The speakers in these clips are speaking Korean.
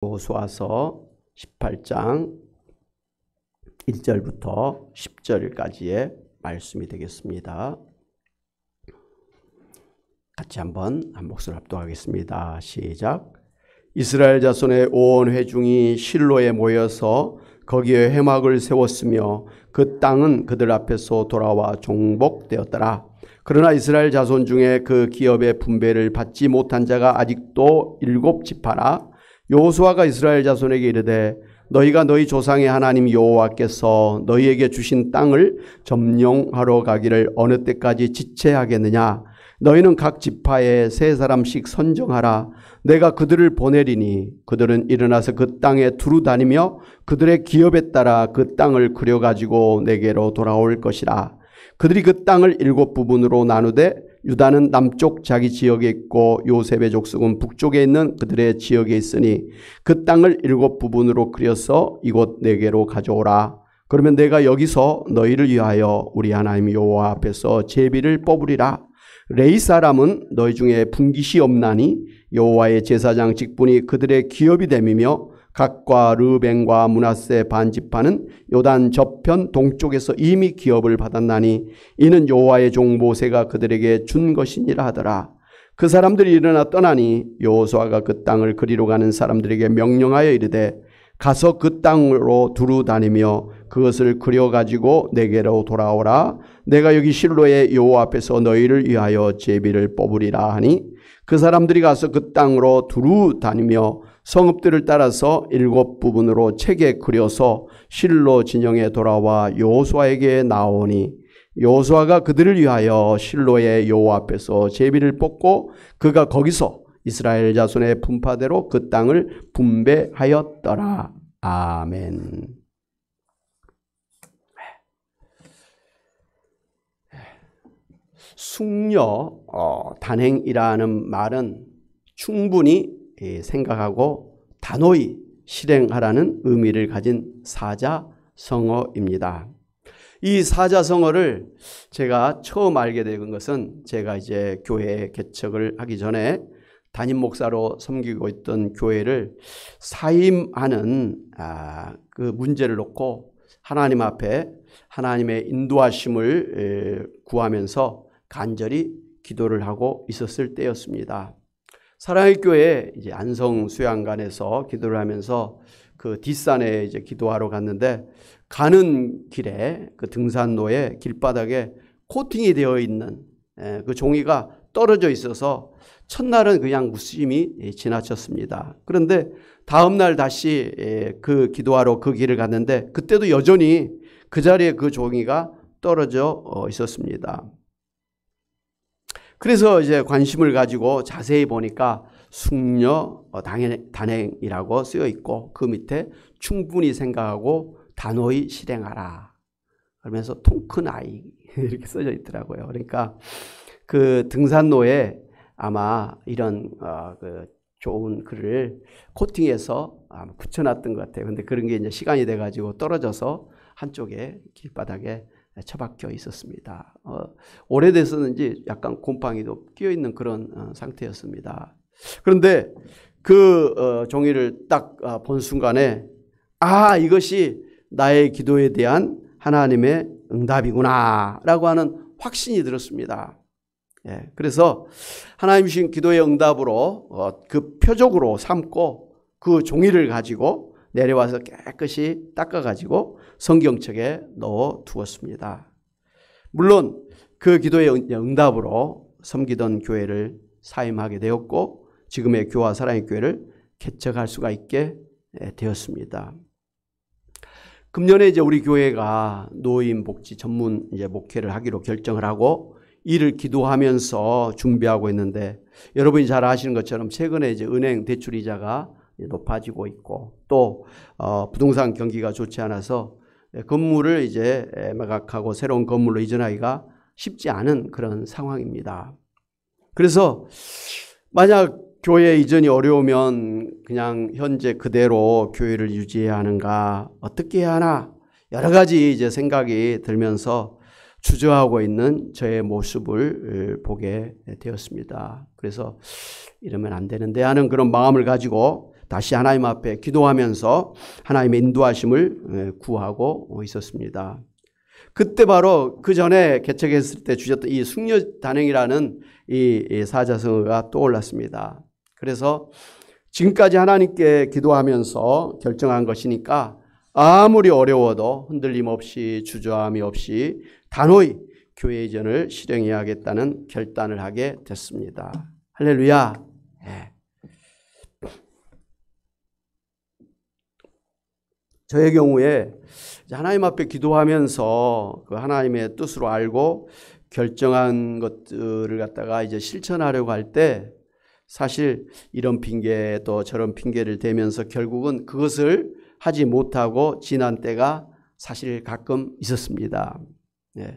여호수아서 18장 1절부터 10절까지의 말씀이 되겠습니다. 같이 한번 한 목소리 합독하겠습니다. 시작. 이스라엘 자손의 온 회중이 실로에 모여서 거기에 회막을 세웠으며 그 땅은 그들 앞에서 돌아와 종복되었더라. 그러나 이스라엘 자손 중에 그 기업의 분배를 받지 못한 자가 아직도 7지파라. 여호수아가 이스라엘 자손에게 이르되 너희가 너희 조상의 하나님 여호와께서 너희에게 주신 땅을 점령하러 가기를 어느 때까지 지체하겠느냐. 너희는 각 지파에 3사람씩 선정하라. 내가 그들을 보내리니 그들은 일어나서 그 땅에 두루 다니며 그들의 기업에 따라 그 땅을 그려가지고 내게로 돌아올 것이라. 그들이 그 땅을 7부분으로 나누되 유다는 남쪽 자기 지역에 있고 요셉의 족속은 북쪽에 있는 그들의 지역에 있으니 그 땅을 7부분으로 그려서 이곳 내게로 가져오라. 그러면 내가 여기서 너희를 위하여 우리 하나님 여호와 앞에서 제비를 뽑으리라. 레위 사람은 너희 중에 분깃이 없나니 여호와의 제사장 직분이 그들의 기업이 됨이며 각과 르벤과 므낫세 반지파는 요단 저편 동쪽에서 이미 기업을 받았나니 이는 여호와의 종 모세가 그들에게 준 것이니라 하더라. 그 사람들이 일어나 떠나니 여호수아가 그 땅을 그리러 가는 사람들에게 명령하여 이르되 가서 그 땅으로 두루 다니며 그것을 그려가지고 내게로 돌아오라. 내가 여기 실로의 여호와 앞에서 너희를 위하여 제비를 뽑으리라 하니 그 사람들이 가서 그 땅으로 두루 다니며 성읍들을 따라서 7부분으로 책에 그려서 실로 진영에 돌아와 여호수아에게 나오니 여호수아가 그들을 위하여 실로의 여호와 앞에서 제비를 뽑고 그가 거기서 이스라엘 자손의 분파대로 그 땅을 분배하였더라. 아멘. 숙녀 단행이라는 말은 충분히 생각하고 단호히 실행하라는 의미를 가진 사자성어입니다. 이 사자성어를 제가 처음 알게 된 것은 제가 이제 교회 개척을 하기 전에 담임 목사로 섬기고 있던 교회를 사임하는 그 문제를 놓고 하나님 앞에 하나님의 인도하심을 구하면서 간절히 기도를 하고 있었을 때였습니다. 사랑의 교회 이제 안성 수양관에서 기도를 하면서 그 뒷산에 이제 기도하러 갔는데 가는 길에 그 등산로에 길바닥에 코팅이 되어 있는 그 종이가 떨어져 있어서 첫날은 그냥 무심히 지나쳤습니다. 그런데 다음날 다시 그 기도하러 그 길을 갔는데 그때도 여전히 그 자리에 그 종이가 떨어져 있었습니다. 그래서 이제 관심을 가지고 자세히 보니까 숙녀 단행이라고 쓰여 있고 그 밑에 충분히 생각하고 단호히 실행하라. 그러면서 통 큰 아이 이렇게 써져 있더라고요. 그러니까 그 등산로에 아마 이런 그 좋은 글을 코팅해서 붙여놨던 것 같아요. 근데 그런 게 이제 시간이 돼가지고 떨어져서 한쪽에 길바닥에 처박혀 있었습니다. 오래돼서는지 약간 곰팡이도 끼어 있는 그런 상태였습니다. 그런데 그 종이를 딱 본 순간에 이것이 나의 기도에 대한 하나님의 응답이구나 라고 하는 확신이 들었습니다. 그래서 하나님 주신 기도의 응답으로 그 표적으로 삼고 그 종이를 가지고 내려와서 깨끗이 닦아가지고 성경책에 넣어 두었습니다. 물론 그 기도의 응답으로 섬기던 교회를 사임하게 되었고 지금의 교화 사랑의 교회를 개척할 수가 있게 되었습니다. 금년에 이제 우리 교회가 노인 복지 전문 이제 목회를 하기로 결정을 하고 이를 기도하면서 준비하고 있는데 여러분이 잘 아시는 것처럼 최근에 이제 은행 대출 이자가 높아지고 있고 또 부동산 경기가 좋지 않아서 건물을 이제 매각하고 새로운 건물로 이전하기가 쉽지 않은 그런 상황입니다. 그래서 만약 교회 이전이 어려우면 그냥 현재 그대로 교회를 유지해야 하는가 어떻게 해야 하나 여러 가지 이제 생각이 들면서 주저하고 있는 저의 모습을 보게 되었습니다. 그래서 이러면 안 되는데 하는 그런 마음을 가지고 다시 하나님 앞에 기도하면서 하나님의 인도하심을 구하고 있었습니다. 그때 바로 그 전에 개척했을 때 주셨던 이 숙녀단행이라는 이 사자성어가 떠올랐습니다. 그래서 지금까지 하나님께 기도하면서 결정한 것이니까 아무리 어려워도 흔들림 없이 주저함이 없이 단호히 교회 이전을 실행해야겠다는 결단을 하게 됐습니다. 할렐루야. 네. 저의 경우에 하나님 앞에 기도하면서 그 하나님의 뜻으로 알고 결정한 것들을 갖다가 이제 실천하려고 할 때 사실 이런 핑계 또 저런 핑계를 대면서 결국은 그것을 하지 못하고 지난 때가 사실 가끔 있었습니다. 네.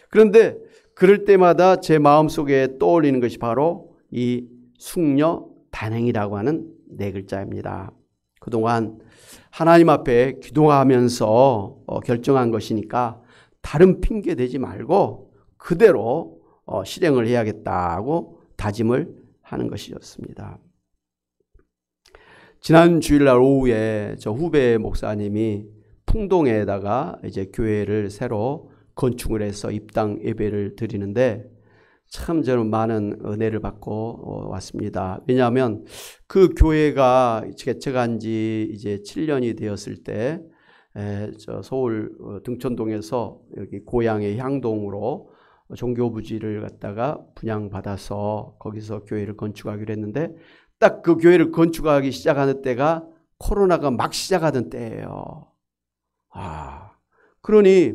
그런데 그럴 때마다 제 마음속에 떠올리는 것이 바로 이 숙녀 단행이라고 하는 네 글자입니다. 그동안 하나님 앞에 기도하면서 결정한 것이니까 다른 핑계 대지 말고 그대로 실행을 해야겠다고 다짐을 하는 것이었습니다. 지난 주일날 오후에 저 후배 목사님이 풍동에다가 이제 교회를 새로 건축을 해서 입당 예배를 드리는데 참 저는 많은 은혜를 받고 왔습니다. 왜냐하면 그 교회가 개척한 지 이제 7년이 되었을 때 저 서울 등촌동에서 여기 고향의 향동으로 종교부지를 갖다가 분양받아서 거기서 교회를 건축하기로 했는데 딱 그 교회를 건축하기 시작하는 때가 코로나가 막 시작하던 때예요. 그러니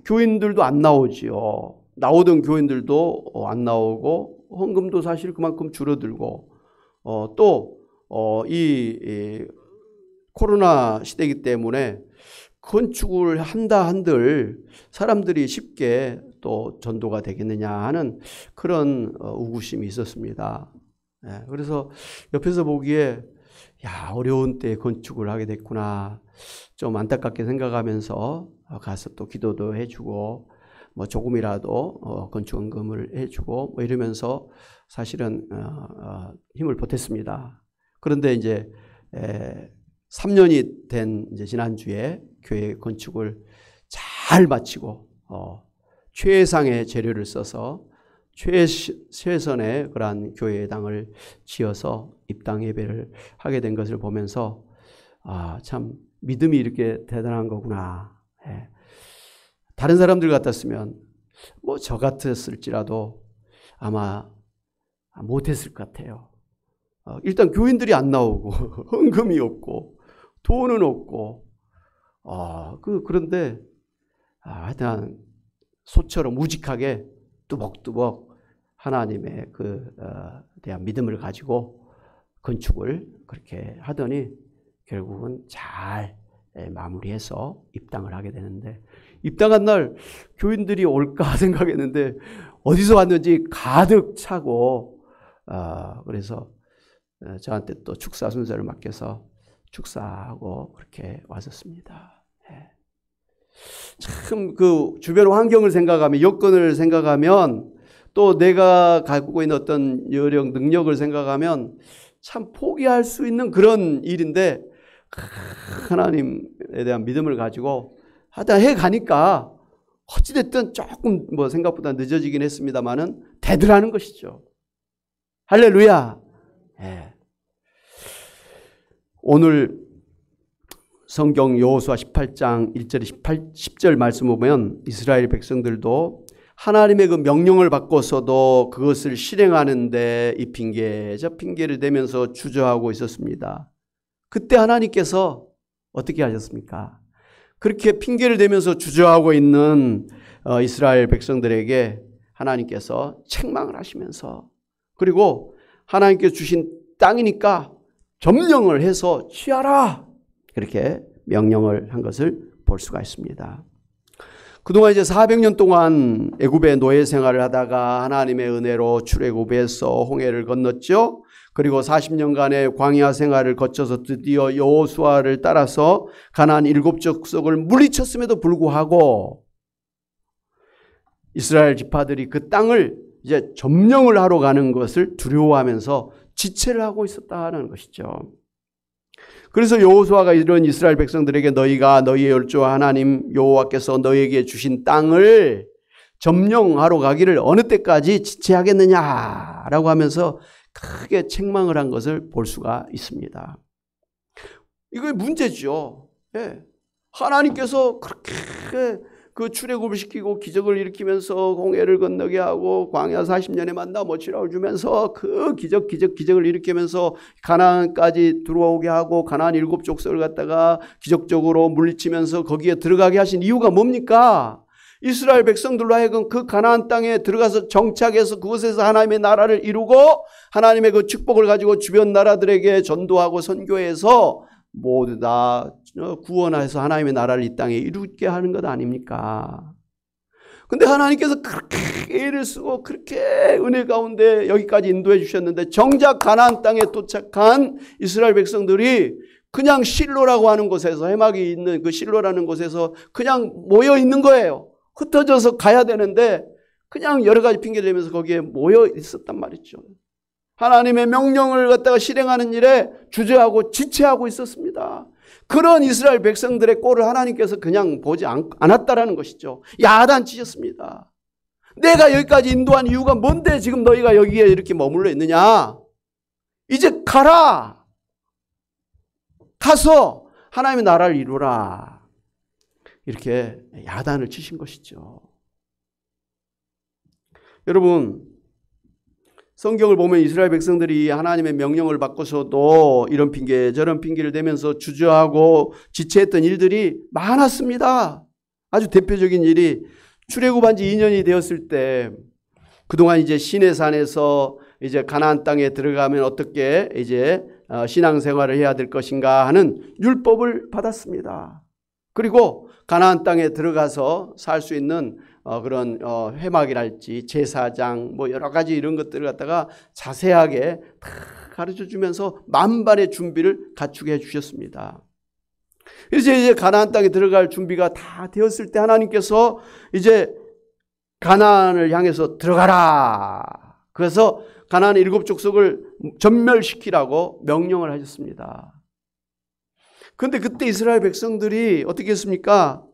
교인들도 안 나오지요. 나오던 교인들도 안 나오고 헌금도 사실 그만큼 줄어들고 이 코로나 시대이기 때문에 건축을 한다 한들 사람들이 쉽게 또 전도가 되겠느냐 하는 그런 우구심이 있었습니다. 그래서 옆에서 보기에 어려운 때에 건축을 하게 됐구나 좀 안타깝게 생각하면서 가서 또 기도도 해주고 뭐 조금이라도 건축원금을 해주고 뭐 이러면서 사실은 힘을 보탰습니다. 그런데 이제 3년이 된 이제 지난주에 교회 건축을 잘 마치고 최상의 재료를 써서 최선의 그러한 교회당을 지어서 입당 예배를 하게 된 것을 보면서 참 믿음이 이렇게 대단한 거구나. 다른 사람들 같았으면 뭐 저 같았을지라도 아마 못했을 것 같아요. 일단 교인들이 안 나오고 헌금이 없고 돈은 없고 그런데 하여튼 소처럼 우직하게 뚜벅뚜벅 하나님의 대한 믿음을 가지고 건축을 그렇게 하더니 결국은 잘 마무리해서 입당을 하게 되는데 입당한 날 교인들이 올까 생각했는데 어디서 왔는지 가득 차고 그래서 저한테 또 축사 순서를 맡겨서 축사하고 그렇게 왔었습니다. 참 그 주변 환경을 생각하면 여건을 생각하면 또 내가 갖고 있는 어떤 여력 능력을 생각하면 참 포기할 수 있는 그런 일인데 하나님에 대한 믿음을 가지고 하다 해 가니까 어찌됐든 조금 뭐 생각보다 늦어지긴 했습니다만은 되더라는 것이죠. 할렐루야. 오늘 성경 여호수아 18장 1절 10절 말씀을 보면 이스라엘 백성들도 하나님의 그 명령을 받고서도 그것을 실행하는데 이 핑계 저 핑계를 대면서 주저하고 있었습니다. 그때 하나님께서 어떻게 하셨습니까? 그렇게 핑계를 대면서 주저하고 있는 이스라엘 백성들에게 하나님께서 책망을 하시면서 그리고 하나님께서 주신 땅이니까 점령을 해서 취하라 그렇게 명령을 한 것을 볼 수가 있습니다. 그동안 이제 400년 동안 애굽의 노예 생활을 하다가 하나님의 은혜로 출애굽해서 홍해를 건넜죠. 그리고 40년간의 광야 생활을 거쳐서 드디어 여호수아를 따라서 가나안 7족속을 물리쳤음에도 불구하고 이스라엘 지파들이 그 땅을 이제 점령을 하러 가는 것을 두려워하면서 지체를 하고 있었다는 것이죠. 그래서 여호수아가 이런 이스라엘 백성들에게 너희가 너희의 열조 하나님 여호와께서 너희에게 주신 땅을 점령하러 가기를 어느 때까지 지체하겠느냐라고 하면서 크게 책망을 한 것을 볼 수가 있습니다. 이거 문제죠. 예. 하나님께서 그렇게 그 출애굽을 시키고 기적을 일으키면서 홍해를 건너게 하고 광야 40년의 만나 모치라를 주면서 그 기적을 일으키면서 가나안까지 들어오게 하고 가나안 7족속을 갖다가 기적적으로 물리치면서 거기에 들어가게 하신 이유가 뭡니까? 이스라엘 백성들로 하여금 그 가나안 땅에 들어가서 정착해서 그곳에서 하나님의 나라를 이루고 하나님의 그 축복을 가지고 주변 나라들에게 전도하고 선교해서 모두 다 구원해서 하나님의 나라를 이 땅에 이루게 하는 것 아닙니까? 근데 하나님께서 그렇게 애를 쓰고 그렇게 은혜 가운데 여기까지 인도해 주셨는데 정작 가나안 땅에 도착한 이스라엘 백성들이 그냥 실로라고 하는 곳에서 해막이 있는 그 실로라는 곳에서 그냥 모여 있는 거예요. 흩어져서 가야 되는데 그냥 여러 가지 핑계를 대면서 거기에 모여 있었단 말이죠. 하나님의 명령을 갖다가 실행하는 일에 주저하고 지체하고 있었습니다. 그런 이스라엘 백성들의 꼴을 하나님께서 그냥 보지 않았다라는 것이죠. 야단치셨습니다. 내가 여기까지 인도한 이유가 뭔데 지금 너희가 여기에 이렇게 머물러 있느냐? 이제 가라. 가서 하나님의 나라를 이루라. 이렇게 야단을 치신 것이죠. 여러분, 성경을 보면 이스라엘 백성들이 하나님의 명령을 받고서도 이런 핑계 저런 핑계를 대면서 주저하고 지체했던 일들이 많았습니다. 아주 대표적인 일이 출애굽한 지 2년이 되었을 때 그동안 이제 시내산에서 이제 가나안 땅에 들어가면 어떻게 이제 신앙생활을 해야 될 것인가 하는 율법을 받았습니다. 그리고 가나안 땅에 들어가서 살 수 있는 그런 회막이랄지 제사장 뭐 여러 가지 이런 것들을 갖다가 자세하게 다 가르쳐 주면서 만반의 준비를 갖추게 해 주셨습니다. 그래서 이제 가나안 땅에 들어갈 준비가 다 되었을 때 하나님께서 이제 가나안을 향해서 들어가라. 그래서 가나안 7족속을 전멸시키라고 명령을 하셨습니다. 그런데 그때 이스라엘 백성들이 어떻게 했습니까?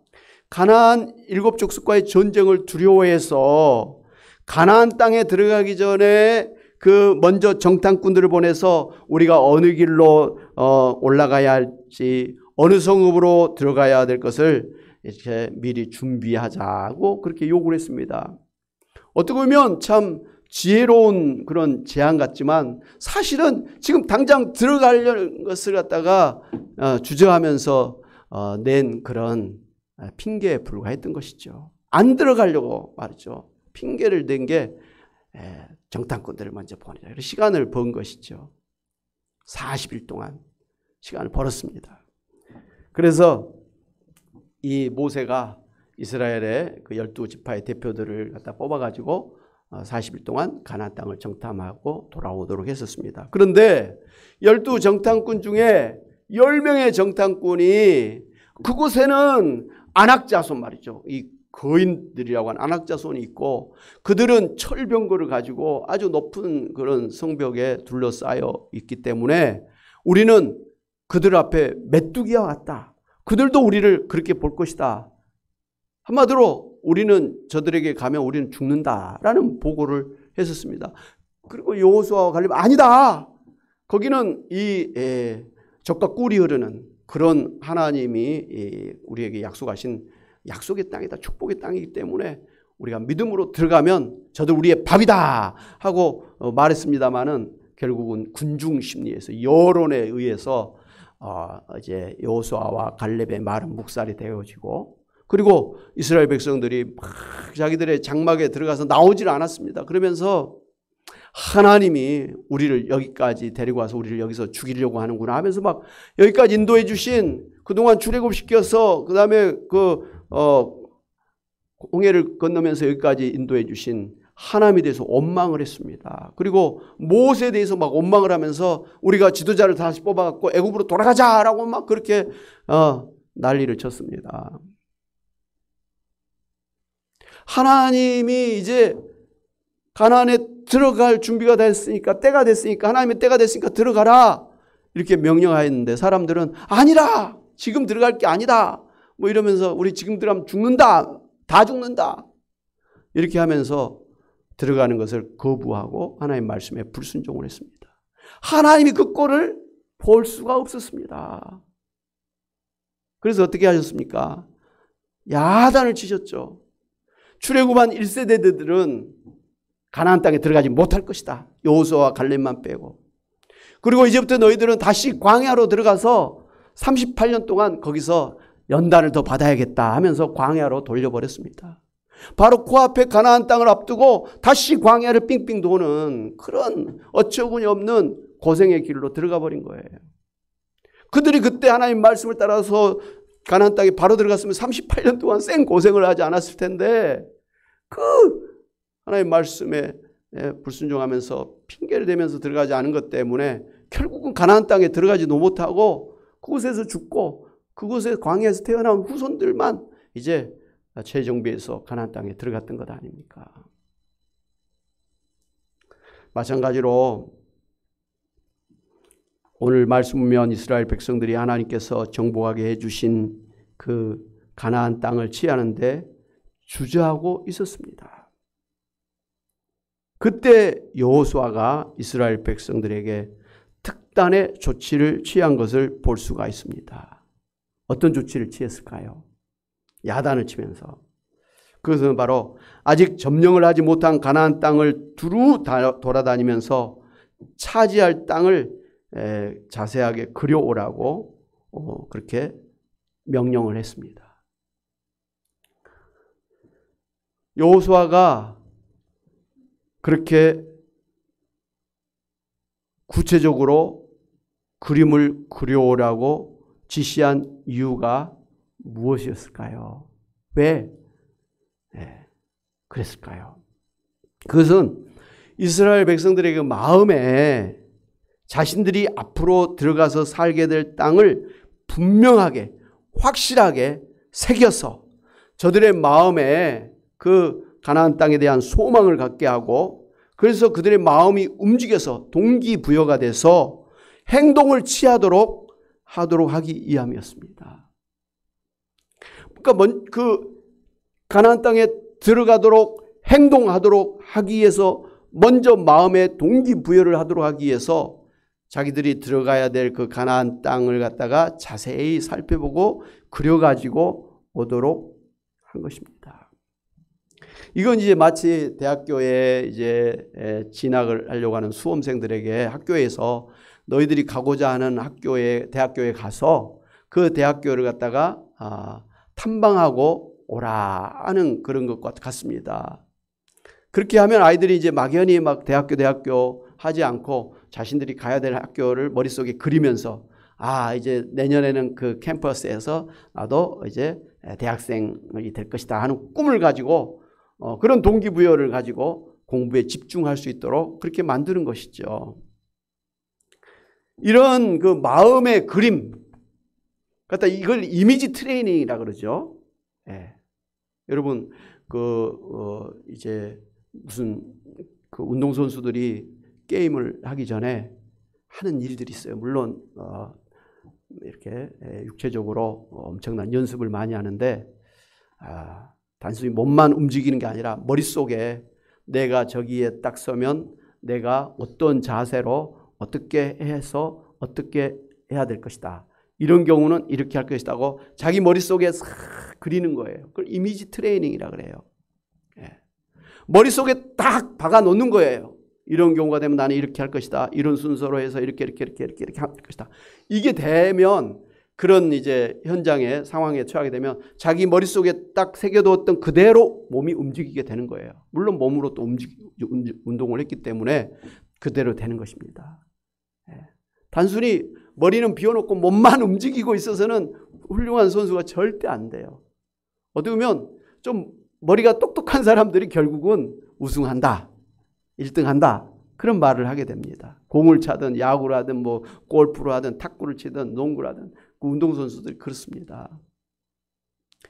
가나안 7족속과의 전쟁을 두려워해서 가나안 땅에 들어가기 전에 그 먼저 정탐꾼들을 보내서 우리가 어느 길로 올라가야 할지 어느 성읍으로 들어가야 될 것을 이렇게 미리 준비하자고 그렇게 요구를 했습니다. 어떻게 보면 참 지혜로운 그런 제안 같지만 사실은 지금 당장 들어가려는 것을 갖다가 주저하면서 낸 그런 핑계에 불과했던 것이죠. 안 들어가려고 말이죠. 핑계를 댄 게 정탐꾼들을 먼저 보내자. 시간을 번 것이죠. 40일 동안 시간을 벌었습니다. 그래서 이 모세가 이스라엘의 그 12지파의 대표들을 갖다 뽑아가지고 40일 동안 가나안 땅을 정탐하고 돌아오도록 했었습니다. 그런데 12정탐꾼 중에 10명의 정탐꾼이 그곳에는 안악자손 말이죠. 이 거인들이라고 하는 안악자손이 있고 그들은 철병거를 가지고 아주 높은 그런 성벽에 둘러싸여 있기 때문에 우리는 그들 앞에 메뚜기와 같다. 그들도 우리를 그렇게 볼 것이다. 한마디로 우리는 저들에게 가면 우리는 죽는다라는 보고를 했었습니다. 그리고 여호수아와 갈렙 아니다. 거기는 이 적과 꿀이 흐르는 그런 하나님이 우리에게 약속하신 약속의 땅이다. 축복의 땅이기 때문에 우리가 믿음으로 들어가면 저들 우리의 밥이다 하고 말했습니다마는 결국은 군중 심리에서 여론에 의해서 이제 여호수아와 갈렙의 말은 묵살이 되어지고 그리고 이스라엘 백성들이 막 자기들의 장막에 들어가서 나오질 않았습니다. 그러면서 하나님이 우리를 여기까지 데리고 와서 우리를 여기서 죽이려고 하는구나 하면서 막 여기까지 인도해 주신 그동안 출애굽시켜서 그 다음에 홍해를 건너면서 여기까지 인도해 주신 하나님에 대해서 원망을 했습니다. 그리고 모세에 대해서 막 원망을 하면서 우리가 지도자를 다시 뽑아갖고 애굽으로 돌아가자라고 막 그렇게 난리를 쳤습니다. 하나님이 이제 가나안에 들어갈 준비가 됐으니까 때가 됐으니까 하나님의 때가 됐으니까 들어가라 이렇게 명령하였는데 사람들은 아니라 지금 들어갈 게 아니다 뭐 이러면서 우리 지금 들어가면 죽는다 다 죽는다 이렇게 하면서 들어가는 것을 거부하고 하나님 말씀에 불순종을 했습니다. 하나님이 그 꼴을 볼 수가 없었습니다. 그래서 어떻게 하셨습니까? 야단을 치셨죠. 출애굽한 1세대들은 가나안 땅에 들어가지 못할 것이다. 여호수아와 갈렙만 빼고. 그리고 이제부터 너희들은 다시 광야로 들어가서 38년 동안 거기서 연단을 더 받아야겠다 하면서 광야로 돌려버렸습니다. 바로 코앞에 가나안 땅을 앞두고 다시 광야를 빙빙 도는 그런 어처구니 없는 고생의 길로 들어가 버린 거예요. 그들이 그때 하나님 말씀을 따라서 가나안 땅에 바로 들어갔으면 38년 동안 생 고생을 하지 않았을 텐데 그 하나님 말씀에 불순종하면서 핑계를 대면서 들어가지 않은 것 때문에 결국은 가나안 땅에 들어가지도 못하고 그곳에서 죽고 그곳에 광야에서 태어난 후손들만 이제 재정비해서 가나안 땅에 들어갔던 것 아닙니까? 마찬가지로 오늘 말씀 보면 이스라엘 백성들이 하나님께서 정복하게 해주신 그 가나안 땅을 취하는데 주저하고 있었습니다. 그때 여호수아가 이스라엘 백성들에게 특단의 조치를 취한 것을 볼 수가 있습니다. 어떤 조치를 취했을까요? 야단을 치면서. 그것은 바로 아직 점령을 하지 못한 가나안 땅을 두루 돌아다니면서 차지할 땅을 자세하게 그려오라고 그렇게 명령을 했습니다. 여호수아가 그렇게 구체적으로 그림을 그려오라고 지시한 이유가 무엇이었을까요? 왜 그랬을까요? 그것은 이스라엘 백성들의 그 마음에 자신들이 앞으로 들어가서 살게 될 땅을 분명하게 확실하게 새겨서 저들의 마음에 그 가나안 땅에 대한 소망을 갖게 하고 그래서 그들의 마음이 움직여서 동기부여가 돼서 행동을 취하도록 하기 위함이었습니다. 그러니까 그 가나안 땅에 들어가도록 행동하도록 하기 위해서 먼저 마음에 동기부여를 하도록 하기 위해서 자기들이 들어가야 될 그 가나안 땅을 갖다가 자세히 살펴보고 그려가지고 오도록 한 것입니다. 이건 이제 마치 대학교에 이제 진학을 하려고 하는 수험생들에게 학교에서 너희들이 가고자 하는 대학교에 가서 그 대학교를 갖다가 탐방하고 오라 하는 그런 것과 같습니다. 그렇게 하면 아이들이 이제 막연히 막 대학교 하지 않고 자신들이 가야 될 학교를 머릿속에 그리면서 이제 내년에는 그 캠퍼스에서 나도 이제 대학생이 될 것이다 하는 꿈을 가지고 그런 동기부여를 가지고 공부에 집중할 수 있도록 그렇게 만드는 것이죠. 이런 그 마음의 그림 갖다 이걸 이미지 트레이닝이라 그러죠. 여러분 이제 무슨 그 운동선수들이 게임을 하기 전에 하는 일들이 있어요. 물론 이렇게 육체적으로 엄청난 연습을 많이 하는데 단순히 몸만 움직이는 게 아니라 머릿속에 내가 저기에 딱 서면 내가 어떤 자세로 어떻게 해서 어떻게 해야 될 것이다. 이런 경우는 이렇게 할 것이다고 자기 머릿속에 싹 그리는 거예요. 그걸 이미지 트레이닝이라 그래요. 머릿속에 딱 박아 놓는 거예요. 이런 경우가 되면 나는 이렇게 할 것이다. 이런 순서로 해서 이렇게 할 것이다. 이게 되면 그런 이제 현장의 상황에 처하게 되면 자기 머릿속에 딱 새겨두었던 그대로 몸이 움직이게 되는 거예요. 물론 몸으로 또 운동을 했기 때문에 그대로 되는 것입니다. 단순히 머리는 비워놓고 몸만 움직이고 있어서는 훌륭한 선수가 절대 안 돼요. 어떻게 보면 좀 머리가 똑똑한 사람들이 결국은 우승한다. 1등한다. 그런 말을 하게 됩니다. 공을 차든 야구를 하든 뭐 골프를 하든 탁구를 치든 농구를 하든 그 운동선수들이 그렇습니다.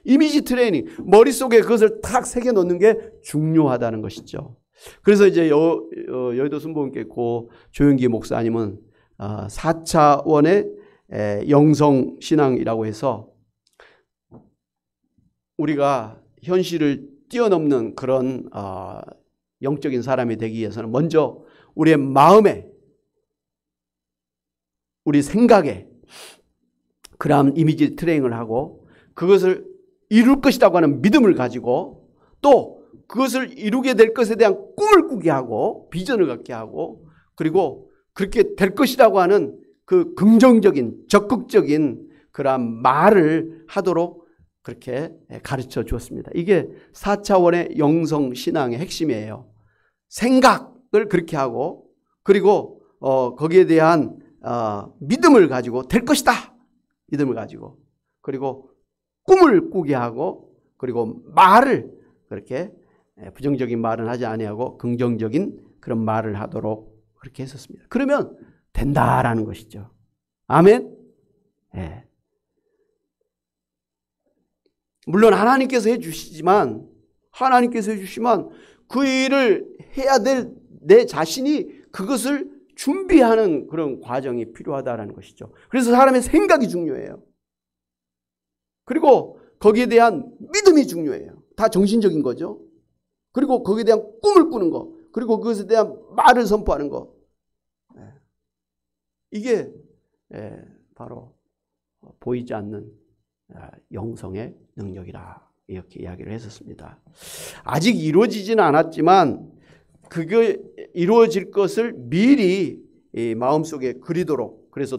이미지 트레이닝, 머릿속에 그것을 탁 새겨놓는 게 중요하다는 것이죠. 그래서 이제 여의도 순복음교회 조영기 목사님은 4차원의 영성신앙이라고 해서 우리가 현실을 뛰어넘는 그런 영적인 사람이 되기 위해서는 먼저 우리의 마음에, 우리 생각에 그러한 이미지 트레이닝을 하고 그것을 이룰 것이라고 하는 믿음을 가지고 또 그것을 이루게 될 것에 대한 꿈을 꾸게 하고 비전을 갖게 하고 그리고 그렇게 될 것이라고 하는 그 긍정적인 적극적인 그러한 말을 하도록 그렇게 가르쳐 주었습니다. 이게 4차원의 영성신앙의 핵심이에요. 생각을 그렇게 하고 그리고 거기에 대한 믿음을 가지고 될 것이다. 믿음을 가지고 그리고 꿈을 꾸게 하고 그리고 말을 그렇게 부정적인 말은 하지 아니하고 긍정적인 그런 말을 하도록 그렇게 했었습니다. 그러면 된다라는 것이죠. 아멘. 네. 물론 하나님께서 해주시지만 그 일을 해야 될 내 자신이 그것을 준비하는 그런 과정이 필요하다는 것이죠. 그래서 사람의 생각이 중요해요. 그리고 거기에 대한 믿음이 중요해요. 다 정신적인 거죠. 그리고 거기에 대한 꿈을 꾸는 거, 그리고 그것에 대한 말을 선포하는 거. 이게 바로 보이지 않는 영성의 능력이라 이렇게 이야기를 했었습니다. 아직 이루어지지는 않았지만 그게 이루어질 것을 미리 마음속에 그리도록 그래서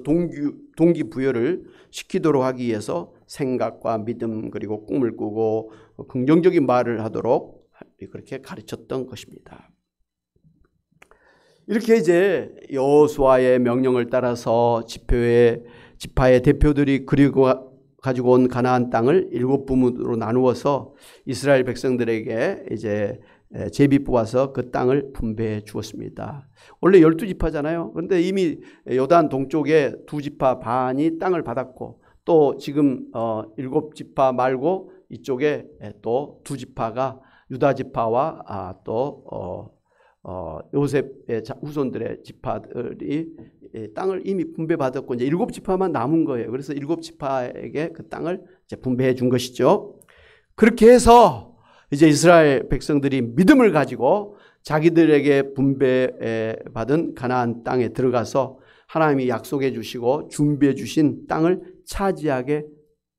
동기부여를 시키도록 하기 위해서 생각과 믿음 그리고 꿈을 꾸고 긍정적인 말을 하도록 그렇게 가르쳤던 것입니다. 이렇게 이제 여호수아의 명령을 따라서 지파의 대표들이 그리고 가지고 온 가나안 땅을 7부문으로 나누어서 이스라엘 백성들에게 이제 제비 뽑아서 그 땅을 분배해 주었습니다. 원래 12지파잖아요. 그런데 이미 요단 동쪽에 2지파 반이 땅을 받았고 또 지금 7지파 말고 이쪽에 또 2지파가 유다지파와 또 요셉의 후손들의 지파들이 땅을 이미 분배받았고 이제 7지파만 남은 거예요. 그래서 7지파에게 그 땅을 이제 분배해 준 것이죠. 그렇게 해서 이제 이스라엘 백성들이 믿음을 가지고 자기들에게 분배받은 가나안 땅에 들어가서 하나님이 약속해 주시고 준비해 주신 땅을 차지하게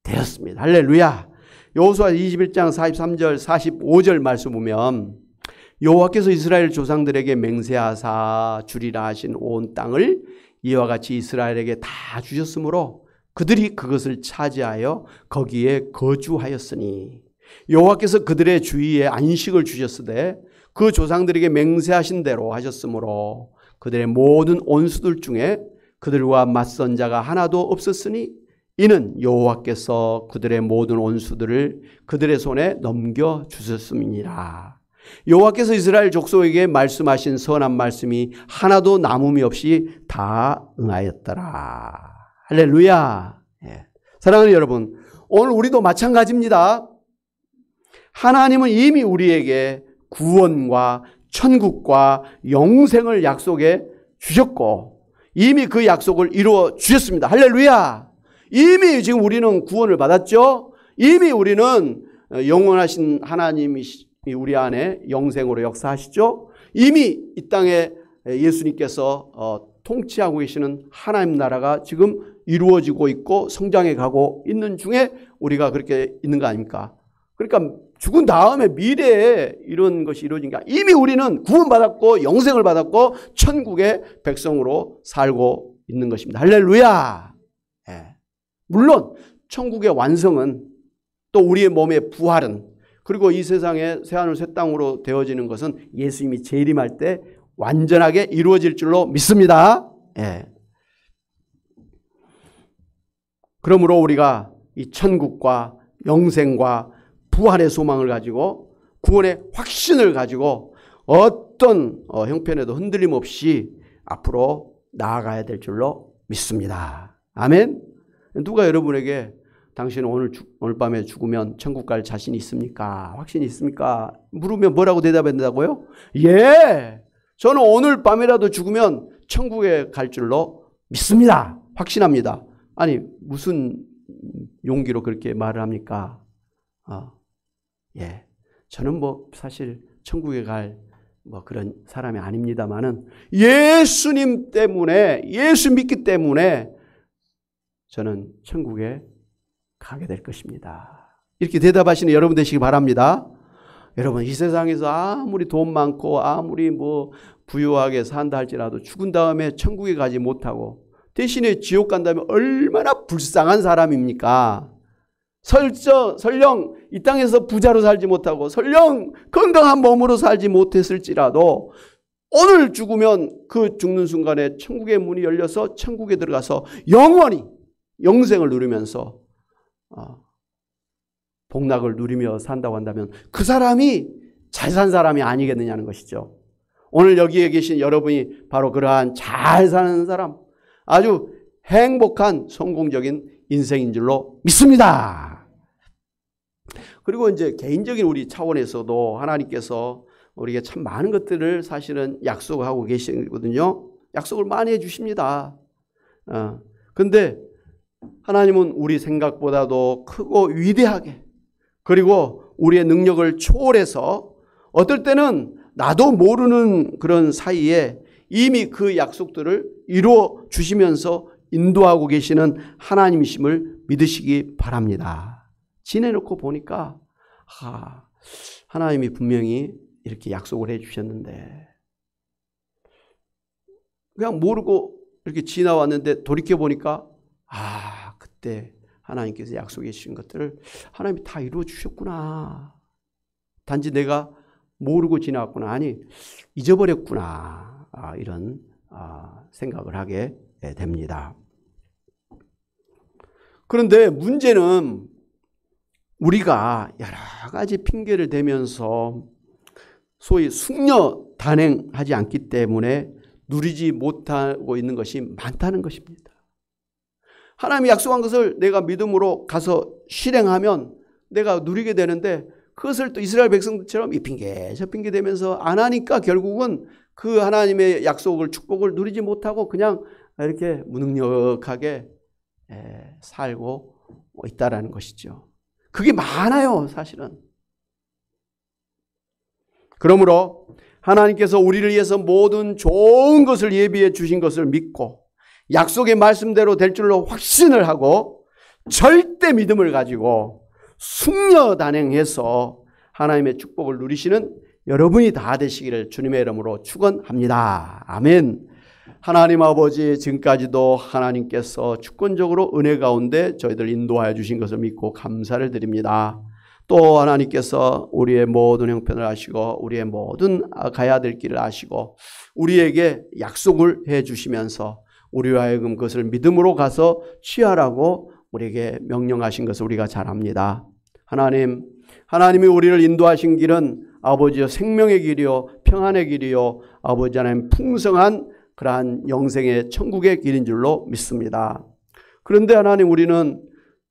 되었습니다. 할렐루야. 여호수아 21장 43절 45절 말씀 보면 여호와께서 이스라엘 조상들에게 맹세하사 주리라 하신 온 땅을 이와 같이 이스라엘에게 다 주셨으므로 그들이 그것을 차지하여 거기에 거주하였으니 여호와께서 그들의 주위에 안식을 주셨으되 그 조상들에게 맹세하신 대로 하셨으므로 그들의 모든 온수들 중에 그들과 맞선 자가 하나도 없었으니 이는 여호와께서 그들의 모든 온수들을 그들의 손에 넘겨주셨음이니라. 여호와께서 이스라엘 족속에게 말씀하신 선한 말씀이 하나도 남음이 없이 다 응하였더라. 할렐루야. 사랑하는 여러분, 오늘 우리도 마찬가지입니다. 하나님은 이미 우리에게 구원과 천국과 영생을 약속해 주셨고 이미 그 약속을 이루어 주셨습니다. 할렐루야. 이미 지금 우리는 구원을 받았죠. 이미 우리는 영원하신 하나님이 우리 안에 영생으로 역사하시죠. 이미 이 땅에 예수님께서 통치하고 계시는 하나님 나라가 지금 이루어지고 있고 성장해 가고 있는 중에 우리가 그렇게 있는 거 아닙니까? 그러니까 죽은 다음에 미래에 이런 것이 이루어진 게 아니라 이미 우리는 구원받았고 영생을 받았고 천국의 백성으로 살고 있는 것입니다. 할렐루야. 물론 천국의 완성은 또 우리의 몸의 부활은 그리고 이 세상에 새하늘 새 땅으로 되어지는 것은 예수님이 재림할 때 완전하게 이루어질 줄로 믿습니다. 그러므로 우리가 이 천국과 영생과 부활의 소망을 가지고 구원의 확신을 가지고 어떤 형편에도 흔들림 없이 앞으로 나아가야 될 줄로 믿습니다. 아멘. 누가 여러분에게 당신은 오늘 밤에 죽으면 천국 갈 자신이 있습니까? 확신이 있습니까? 물으면 뭐라고 대답한다고요? 예, 저는 오늘 밤이라도 죽으면 천국에 갈 줄로 믿습니다. 확신합니다. 아니 무슨 용기로 그렇게 말을 합니까? 예, 저는 사실 천국에 갈 그런 사람이 아닙니다만은 예수님 때문에, 예수 믿기 때문에 저는 천국에 가게 될 것입니다. 이렇게 대답하시는 여러분 되시기 바랍니다. 여러분, 이 세상에서 아무리 돈 많고 아무리 부유하게 산다 할지라도 죽은 다음에 천국에 가지 못하고 대신에 지옥 간다면 얼마나 불쌍한 사람입니까? 설령 이 땅에서 부자로 살지 못하고 설령 건강한 몸으로 살지 못했을지라도 오늘 죽으면 그 죽는 순간에 천국의 문이 열려서 천국에 들어가서 영원히 영생을 누리면서 복락을 누리며 산다고 한다면 그 사람이 잘 산 사람이 아니겠느냐는 것이죠. 오늘 여기에 계신 여러분이 바로 그러한 잘 사는 사람, 아주 행복한 성공적인 인생인 줄로 믿습니다. 그리고 이제 개인적인 우리 차원에서도 하나님께서 우리에게 참 많은 것들을 사실은 약속하고 계시거든요. 약속을 많이 해주십니다. 근데 하나님은 우리 생각보다도 크고 위대하게, 그리고 우리의 능력을 초월해서 어떨 때는 나도 모르는 그런 사이에 이미 그 약속들을 이루어 주시면서 인도하고 계시는 하나님이심을 믿으시기 바랍니다. 지내놓고 보니까 하나님이 분명히 이렇게 약속을 해 주셨는데 그냥 모르고 이렇게 지나왔는데 돌이켜보니까 그때 하나님께서 약속해 주신 것들을 하나님이 다 이루어 주셨구나. 단지 내가 모르고 지나왔구나. 아니 잊어버렸구나. 이런 생각을 하게 됩니다. 그런데 문제는 우리가 여러 가지 핑계를 대면서 소위 숙녀 단행하지 않기 때문에 누리지 못하고 있는 것이 많다는 것입니다. 하나님이 약속한 것을 내가 믿음으로 가서 실행하면 내가 누리게 되는데 그것을 또 이스라엘 백성들처럼 이 핑계 저 핑계 대면서 안 하니까 결국은 그 하나님의 약속을, 축복을 누리지 못하고 그냥 이렇게 무능력하게 살고 있다라는 것이죠. 그게 많아요, 사실은. 그러므로 하나님께서 우리를 위해서 모든 좋은 것을 예비해 주신 것을 믿고 약속의 말씀대로 될 줄로 확신을 하고 절대 믿음을 가지고 숙녀단행해서 하나님의 축복을 누리시는 여러분이 다 되시기를 주님의 이름으로 축원합니다. 아멘. 하나님 아버지, 지금까지도 하나님께서 주권적으로 은혜 가운데 저희들 인도하여 주신 것을 믿고 감사를 드립니다. 또 하나님께서 우리의 모든 형편을 아시고 우리의 모든 가야 될 길을 아시고 우리에게 약속을 해 주시면서 우리와 하여금 그것을 믿음으로 가서 취하라고 우리에게 명령하신 것을 우리가 잘 압니다. 하나님이 우리를 인도하신 길은 아버지여 생명의 길이요 평안의 길이요 아버지 하나님 풍성한 그러한 영생의 천국의 길인 줄로 믿습니다. 그런데 하나님, 우리는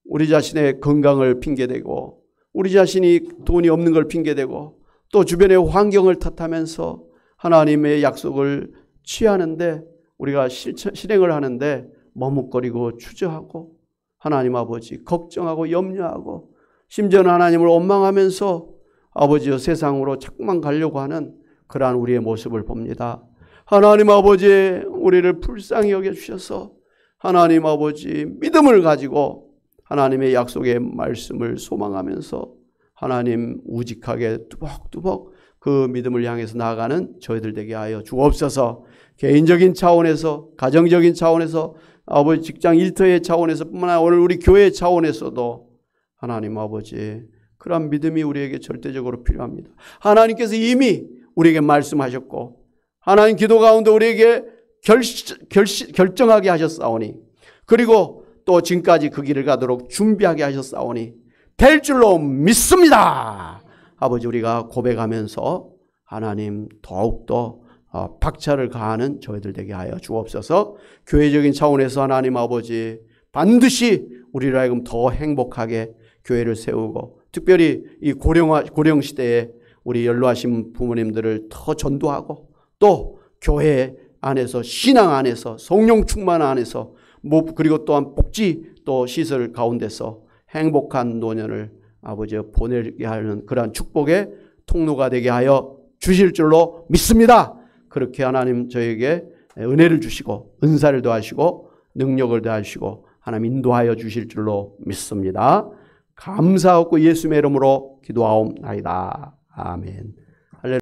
우리 자신의 건강을 핑계대고 우리 자신이 돈이 없는 걸 핑계대고 또 주변의 환경을 탓하면서 하나님의 약속을 취하는데 우리가 실행을 하는데 머뭇거리고 주저하고 하나님 아버지 걱정하고 염려하고 심지어는 하나님을 원망하면서 아버지여 세상으로 자꾸만 가려고 하는 그러한 우리의 모습을 봅니다. 하나님 아버지, 우리를 불쌍히 여겨주셔서 하나님 아버지 믿음을 가지고 하나님의 약속의 말씀을 소망하면서 하나님 우직하게 뚜벅뚜벅 그 믿음을 향해서 나아가는 저희들 되게 하여 주옵소서. 개인적인 차원에서, 가정적인 차원에서, 아버지 직장 일터의 차원에서 뿐만 아니라 오늘 우리 교회 차원에서도 하나님 아버지 그런 믿음이 우리에게 절대적으로 필요합니다. 하나님께서 이미 우리에게 말씀하셨고 하나님 기도 가운데 우리에게 결정하게 하셨사오니 그리고 또 지금까지 그 길을 가도록 준비하게 하셨사오니 될 줄로 믿습니다. 아버지, 우리가 고백하면서 하나님 더욱더 박차를 가하는 저희들 되게 하여 주옵소서. 교회적인 차원에서 하나님 아버지 반드시 우리를 하여금 더 행복하게 교회를 세우고 특별히 이 고령 시대에 우리 연로하신 부모님들을 더 전도하고 또 교회 안에서, 신앙 안에서, 성령 충만 안에서, 그리고 또한 복지 또 시설 가운데서 행복한 노년을 아버지 보내게 하는 그러한 축복의 통로가 되게 하여 주실 줄로 믿습니다. 그렇게 하나님 저에게 은혜를 주시고 은사를 더하시고 능력을 더하시고 하나님 인도하여 주실 줄로 믿습니다. 감사하고 예수님의 이름으로 기도하옵나이다. 아멘.